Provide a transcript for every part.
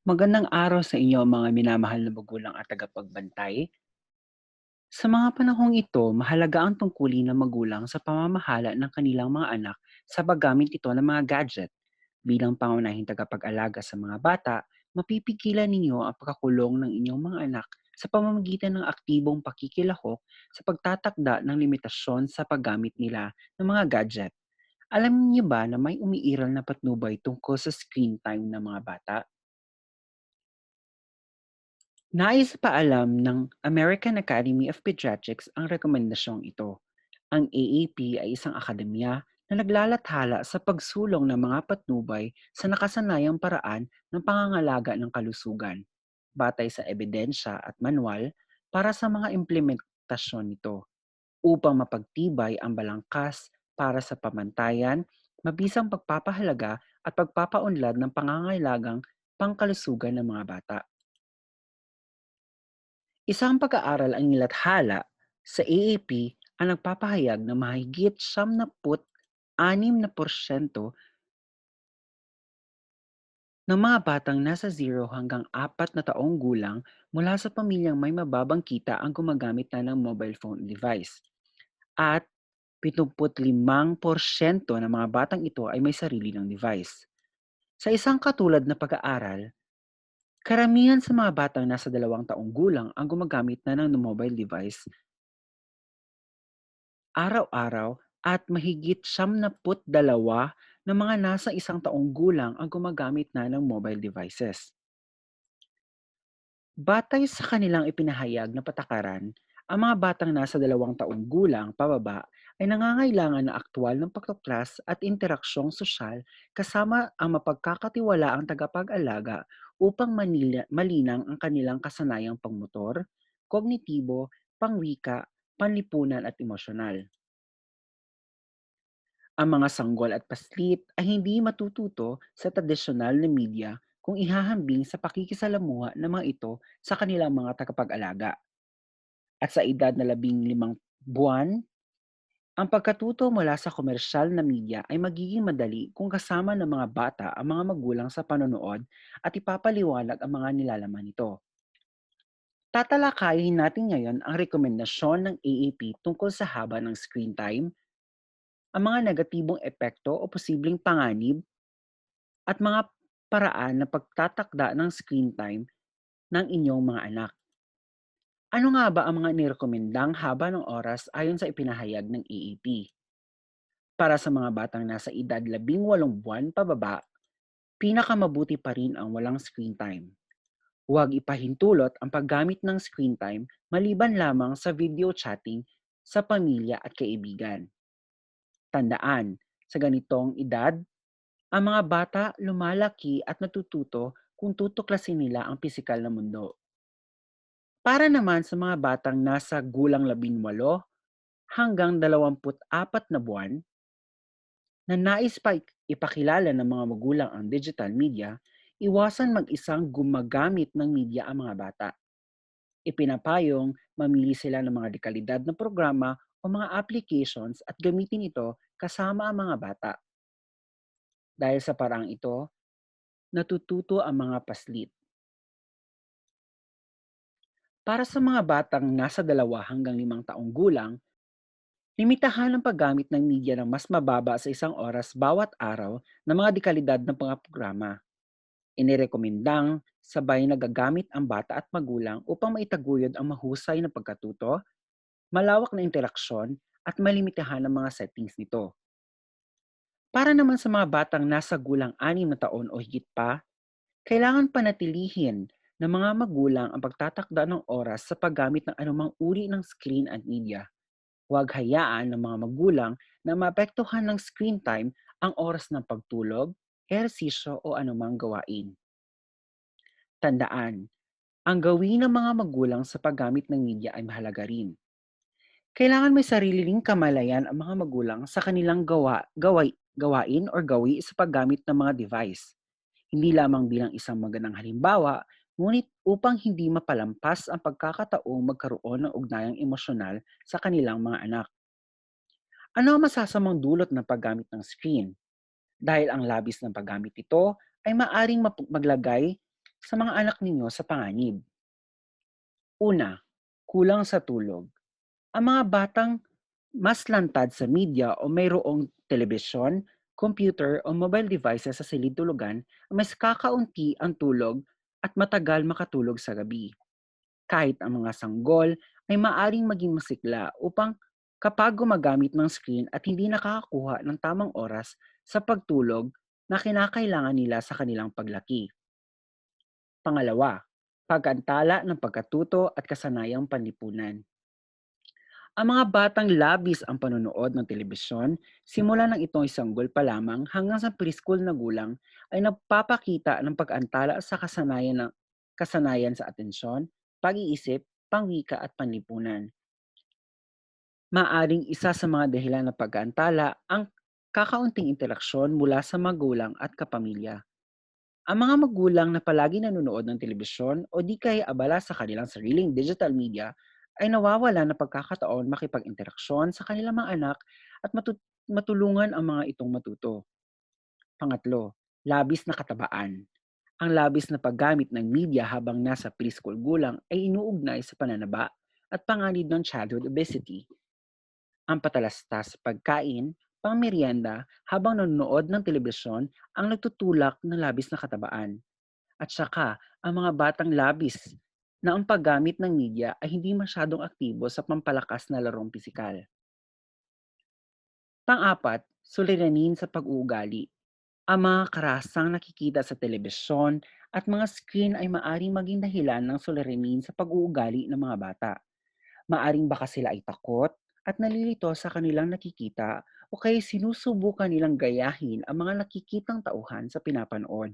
Magandang araw sa inyo mga minamahal na magulang at tagapagbantay. Sa mga panahong ito, mahalaga ang tungkulin ng magulang sa pamamahala ng kanilang mga anak sa paggamit ito ng mga gadget. Bilang pangunahing tagapag-alaga sa mga bata, mapipigilan ninyo ang pagkakulong ng inyong mga anak sa pamamagitan ng aktibong pakikilahok sa pagtatakda ng limitasyon sa paggamit nila ng mga gadget. Alam niyo ba na may umiiral na patnubay tungkol sa screen time ng mga bata? Nais paalam ng American Academy of Pediatrics ang rekomendasyong ito. Ang AAP ay isang akademya na naglalathala sa pagsulong ng mga patnubay sa nakasanayang paraan ng pangangalaga ng kalusugan, batay sa ebidensya at manual para sa mga implementasyon nito, upang mapagtibay ang balangkas para sa pamantayan, mabisang pagpapahalaga at pagpapaunlad ng pangangailagang pangkalusugan ng mga bata. Isang pag-aaral ang nilathala sa AAP ang nagpapahayag na mahigit 76% ng mga batang nasa 0 hanggang 4 na taong gulang mula sa pamilyang may mababang kita ang gumagamit na ng mobile phone device. At 75% ng mga batang ito ay may sarili ng device. Sa isang katulad na pag-aaral, karamihan sa mga batang nasa 2 taong gulang ang gumagamit na ng mobile device araw-araw at mahigit 72 na mga nasa 1 taong gulang ang gumagamit na ng mobile devices. Batay sa kanilang ipinahayag na patakaran, ang mga batang nasa 2 taong gulang pababa ay nangangailangan ng aktwal ng pagtuklas at interaksyong sosyal kasama ang mapagkakatiwalaang tagapag-alaga upang malinang ang kanilang kasanayang pangmotor, kognitibo, pangwika, panlipunan at emosyonal. Ang mga sanggol at paslit ay hindi matututo sa tradisyonal na media kung ihahambing sa pakikisalamuha ng mga ito sa kanilang mga tagapag-alaga. At sa edad na 15 buwan, ang pagkatuto mula sa komersyal na media ay magiging madali kung kasama ng mga bata ang mga magulang sa panonood at ipapaliwanag ang mga nilalaman nito. Tatalakayin natin ngayon ang rekomendasyon ng AAP tungkol sa haba ng screen time, ang mga negatibong epekto o posibleng panganib at mga paraan na pagtatakda ng screen time ng inyong mga anak. Ano nga ba ang mga nirekomendang haba ng oras ayon sa ipinahayag ng EAP? Para sa mga batang nasa edad 18 buwan pababa, pinakamabuti pa rin ang walang screen time. Huwag ipahintulot ang paggamit ng screen time maliban lamang sa video chatting sa pamilya at kaibigan. Tandaan, sa ganitong edad, ang mga bata lumalaki at natututo kung tutuklasin nila ang pisikal na mundo. Para naman sa mga batang nasa gulang 18 hanggang 24 na buwan na nais pa ipakilala ng mga magulang ang digital media, iwasan mag-isang gumagamit ng media ang mga bata. Ipinapayong mamili sila ng mga dekalidad na programa o mga applications at gamitin ito kasama ang mga bata. Dahil sa parang ito, natututo ang mga paslit. Para sa mga batang nasa 2 hanggang 5 taong gulang, limitahan ang paggamit ng media ng mas mababa sa 1 oras bawat araw ng mga dekalidad ng mga programa. Inirekomendang sabay na gagamit ang bata at magulang upang maitaguyod ang mahusay na pagkatuto, malawak na interaksyon at malimitahan ang mga settings nito. Para naman sa mga batang nasa gulang 6 na taon o higit pa, kailangan panatilihin ng mga magulang ang pagtatakda ng oras sa paggamit ng anumang uri ng screen at media. Huwag hayaan ng mga magulang na maapektuhan ng screen time ang oras ng pagtulog, ehersisyo o anumang gawain. Tandaan, ang gawin ng mga magulang sa paggamit ng media ay mahalaga rin. Kailangan may sarili ring kamalayan ang mga magulang sa kanilang gawain or gawi sa paggamit ng mga device. Hindi lamang bilang isang magandang halimbawa, ngunit upang hindi mapalampas ang pagkakataong magkaroon ng ugnayang emosyonal sa kanilang mga anak. Ano ang masasamang dulot ng paggamit ng screen? Dahil ang labis ng paggamit nito ay maaring maglagay sa mga anak ninyo sa panganib? Una, kulang sa tulog. Ang mga batang mas lantad sa media o mayroong telebisyon, computer o mobile devices sa silid-tulugan, mas kakaunti ang tulog at matagal makatulog sa gabi. Kahit ang mga sanggol ay maaring maging masikla upang kapag gumagamit ng screen at hindi nakakakuha ng tamang oras sa pagtulog na kinakailangan nila sa kanilang paglaki. Pangalawa, pag-antala ng pagkatuto at kasanayang panlipunan. Ang mga batang labis ang panonood ng telebisyon, simula ng itong sanggol pa lamang hanggang sa preschool na gulang ay nagpapakita ng pag-antala sa kasanayan sa atensyon, pag-iisip, pangwika at panlipunan. Maaring isa sa mga dahilan ng pag-aantala ang kakaunting interaksyon mula sa magulang at kapamilya. Ang mga magulang na palagi nanonood ng telebisyon o di kaya abala sa kanilang sariling digital media ay nawawala ng pagkakataon makipag-interaksyon sa kanilang mga anak at matulungan ang mga itong matuto. Pangatlo, labis na katabaan. Ang labis na paggamit ng media habang nasa preschool gulang ay inuugnay sa pananaba at panganib ng childhood obesity. Ang patalastas sa pagkain, pangmeryenda habang nanonood ng telebisyon ang nagtutulak ng labis na katabaan. At saka, ang mga batang labis na ang paggamit ng media ay hindi masyadong aktibo sa pampalakas na larong pisikal. Pang-apat, suliranin sa pag-uugali. Ang mga karasang nakikita sa telebisyon at mga screen ay maaring maging dahilan ng suliranin sa pag-uugali ng mga bata. Maaring baka sila ay takot at nalilito sa kanilang nakikita o kaya sinusubukan nilang gayahin ang mga nakikitang tauhan sa pinapanood.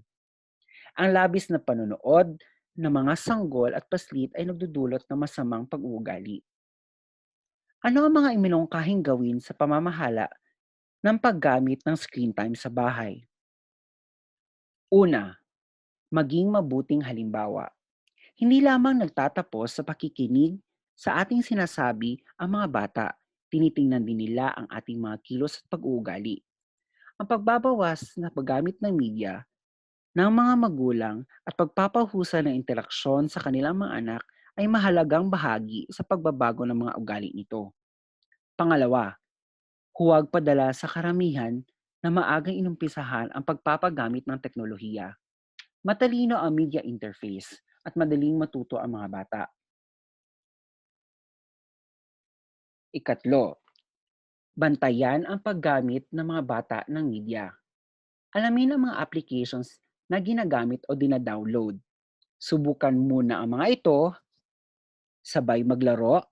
Ang labis na panonood ng mga sanggol at paslit ay nagdudulot ng masamang pag-uugali. Ano ang mga iminungkahing gawin sa pamamahala ng paggamit ng screen time sa bahay? Una, maging mabuting halimbawa. Hindi lamang nagtatapos sa pakikinig sa ating sinasabi ang mga bata, tinitingnan din nila ang ating mga kilos at pag-uugali. Ang pagbabawas na paggamit ng media ng mga magulang at pagpapahusay ng interaksyon sa kanilang mga anak ay mahalagang bahagi sa pagbabago ng mga ugali nito. Pangalawa, huwag padala sa karamihan na maagang inumpisahan ang pagpapagamit ng teknolohiya. Matalino ang media interface at madaling matuto ang mga bata. Ikatlo, bantayan ang paggamit ng mga bata ng media. Alamin ang mga applications na ginagamit o dinadownload. Subukan muna ang mga ito, sabay maglaro,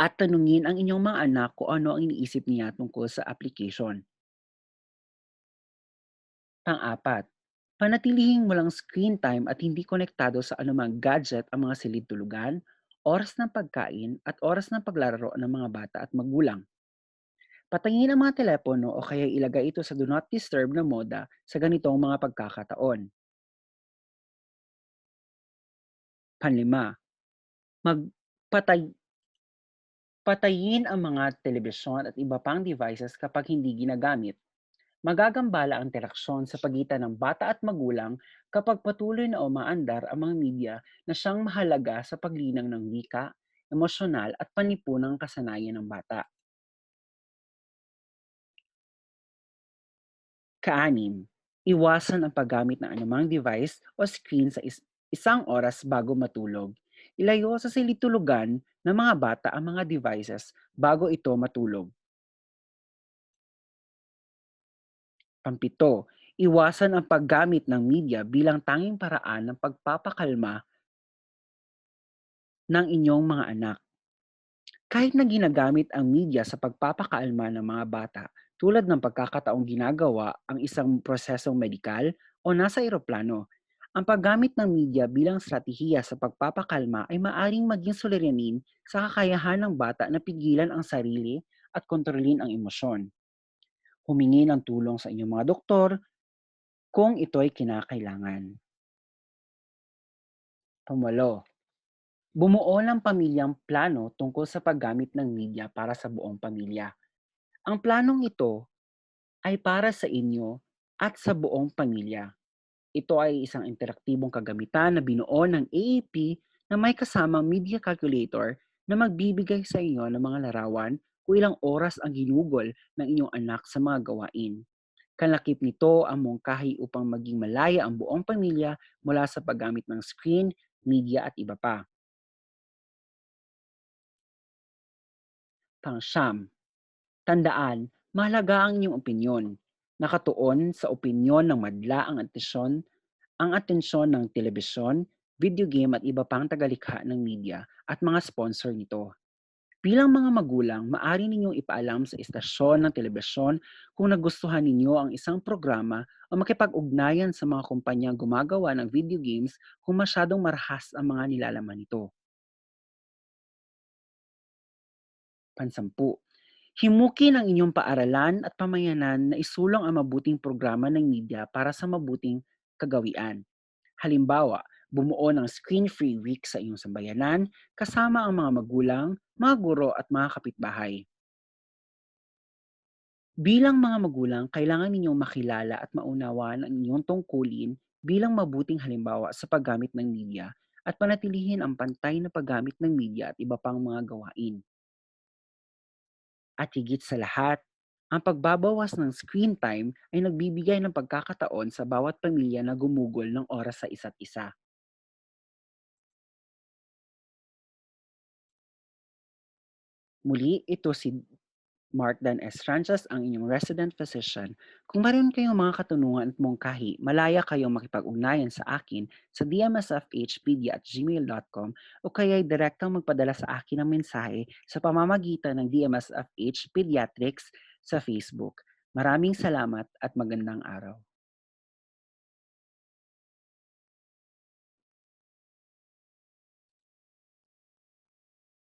at tanungin ang inyong mga anak kung ano ang iniisip niya tungkol sa application. Pang-apat, panatilihing walang screen time at hindi konektado sa anumang gadget ang mga silid-tulugan, oras ng pagkain at oras ng paglalaro ng mga bata at magulang. Patayin ang mga telepono o kaya ilagay ito sa do not disturb na moda sa ganitong mga pagkakataon. Panlima, magpatay patayin ang mga telebisyon at iba pang devices kapag hindi ginagamit. Magagambala ang interaksyon sa pagitan ng bata at magulang kapag patuloy na umaandar ang mga media na siyang mahalaga sa paglinang ng wika, emosyonal at panlipunang kasanayan ng bata. Kaanim, iwasan ang paggamit ng anumang device o screen sa isang oras bago matulog. Ilayo sa silid-tulugan ng mga bata ang mga devices bago ito matulog. Pampito, iwasan ang paggamit ng media bilang tanging paraan ng pagpapakalma ng inyong mga anak. Kahit na ginagamit ang media sa pagpapakaalma ng mga bata, tulad ng pagkakataong ginagawa ang isang prosesong medikal o nasa eroplano, ang paggamit ng media bilang estratehiya sa pagpapakalma ay maaring maging suliranin sa kakayahan ng bata na pigilan ang sarili at kontrolin ang emosyon. Humingi ng tulong sa inyong mga doktor kung ito'y kinakailangan. Pumalo, bumuo ng pamilyang plano tungkol sa paggamit ng media para sa buong pamilya. Ang planong ito ay para sa inyo at sa buong pamilya. Ito ay isang interaktibong kagamitan na binuo ng AAP na may kasamang media calculator na magbibigay sa inyo ng mga larawan kung ilang oras ang ginugol ng inyong anak sa mga gawain. Kalakip nito ang mungkahi upang maging malaya ang buong pamilya mula sa paggamit ng screen, media at iba pa. Pangsyam, tandaan, mahalaga ang inyong opinyon. Nakatuon sa opinyon ng madla ang atensyon ng telebisyon, video game at iba pang tagalikha ng media at mga sponsor nito. Bilang mga magulang, maaari ninyong ipaalam sa istasyon ng telebisyon kung nagustuhan ninyo ang isang programa o makipag-ugnayan sa mga kumpanyang gumagawa ng video games kung masyadong marahas ang mga nilalaman nito. Pansampu, himukin ang inyong paaralan at pamayanan na isulong ang mabuting programa ng media para sa mabuting kagawian. Halimbawa, bumuo ng screen-free week sa iyong sambayanan kasama ang mga magulang, mga guro at mga kapitbahay. Bilang mga magulang, kailangan ninyong makilala at maunawaan ang inyong tungkulin bilang mabuting halimbawa sa paggamit ng media at panatilihin ang pantay na paggamit ng media at iba pang mga gawain. At higit sa lahat, ang pagbabawas ng screen time ay nagbibigay ng pagkakataon sa bawat pamilya na gumugol ng oras sa isa't isa. Muli, ito si Mark Dan S. Frances, ang inyong resident physician. Kung mayroon kayong mga katanungan at mungkahi, malaya kayong makipag-ugnayan sa akin sa dmsfhpedia@gmail.com o kaya'y direktang magpadala sa akin ng mensahe sa pamamagitan ng DMSFH Pediatrics sa Facebook. Maraming salamat at magandang araw.